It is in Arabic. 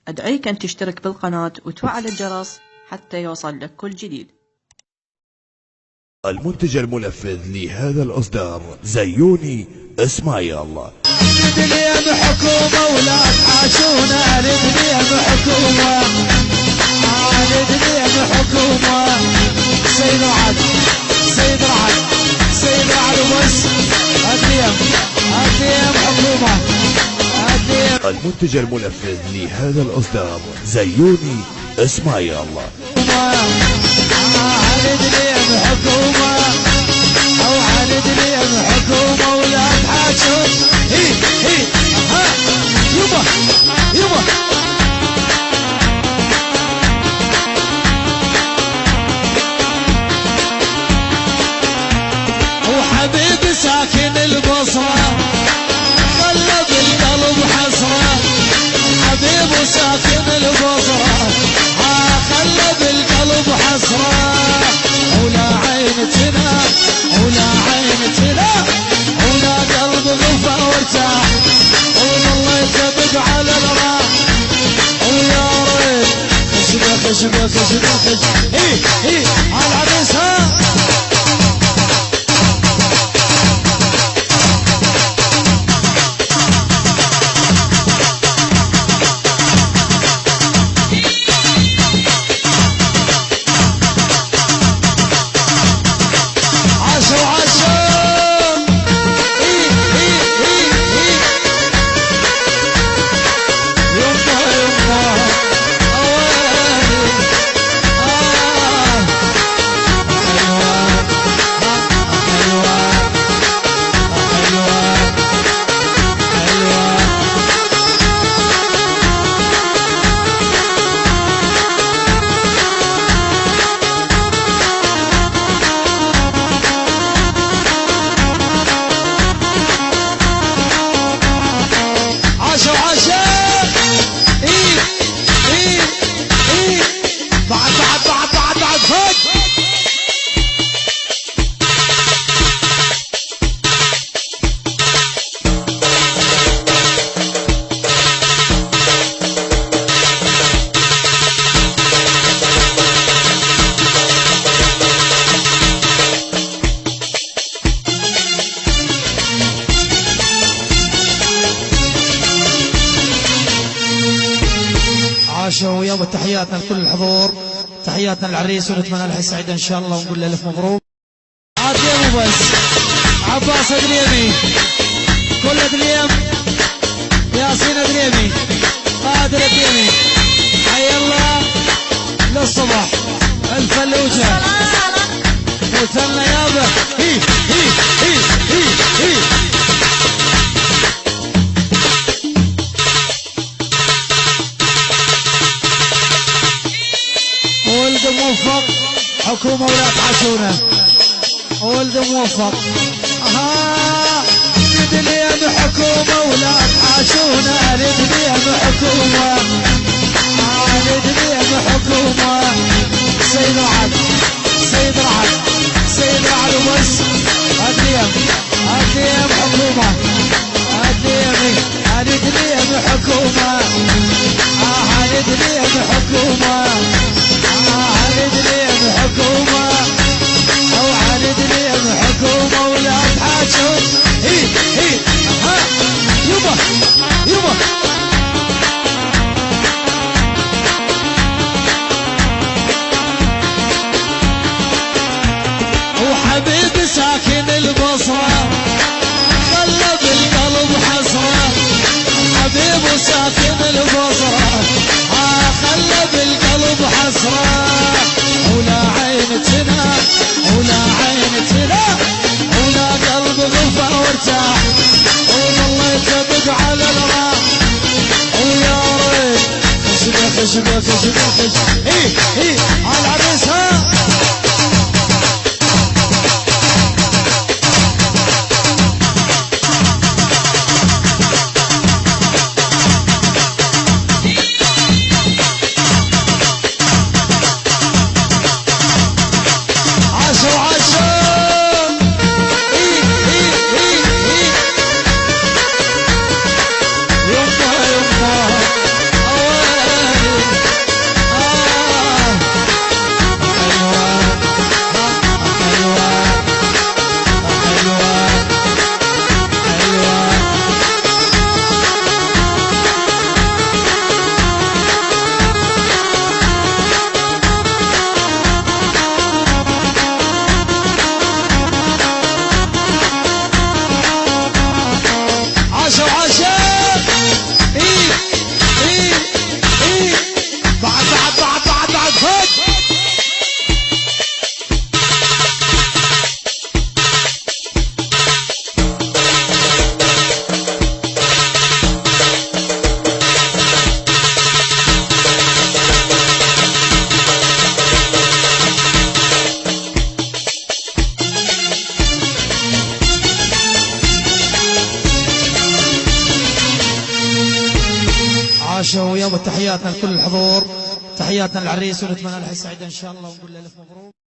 أدعيك أن تشترك بالقناة وتفعل الجرس حتى يوصل لك كل جديد. المنتج المنفذ لهذا الإصدار زيوني اسمع يا الله. الدنيا بحكومة ولا تحاشونا، الدنيا بحكومة، الدنيا بحكومة. سيد رعد سيد رعد سيد رعد وبس. الدنيا حكومة. المنتج المنفذ لهذا الإصدار زيوني اسمع يا الله. الدنيا بحكومة أو الدنيا بحكومة ولا تحاشون. هي ها يبا يبا. وحبيبي ساكن البصرة خلى بالقلب حسرة. حبيبي ساكن البصرة خلى بالقلب حسرة. ولا عين تنا ولا عين تنا ولا قلب غفى وارتاح. والله يكبد على الراح. ويا ريت خشبة هي على العريس. ها ويوم تحياتنا لكل الحضور، تحياتنا للعريس ونتمنى له سعيدة ان شاء الله ونقول له الف مبروك. عاد يوم بس عباس ادريمي، كل ادريم، ياسين ادريمي، قادر ادريمي، حي الله للصبح الفلوجة وثلنا يابا. هي هي هي هي هي ولد موفق حكومة ولا تعشونا. ولد موفق الدنيا بحكومة ولا تعشونا. الدنيا بحكومة، الدنيا بحكومة. سيد رعد سيد رعد سيد رعد وبس. الدنيا حكومة. الدنيا بحكومة، الدنيا بحكومة. الدنيا بحكومة أو الدنيا بحكومة ولا تحاشون. هي ها يبا يبا. وحبيبي ساكن البصرة خلى بالقلب حسرة. حبيبي ساكن البصرة خلى بالقلب حسرة. ولا عين تنا ولا عين تنا ولا قلب غفى وارتاح. والله يكبد على الراح. ويا ريت خشبة هي على العريس. ها شوية وتحياتنا لكل الحضور، تحياتنا للعريس ونتمنى له السعيدة إن شاء الله ونقول له ألف مبروك.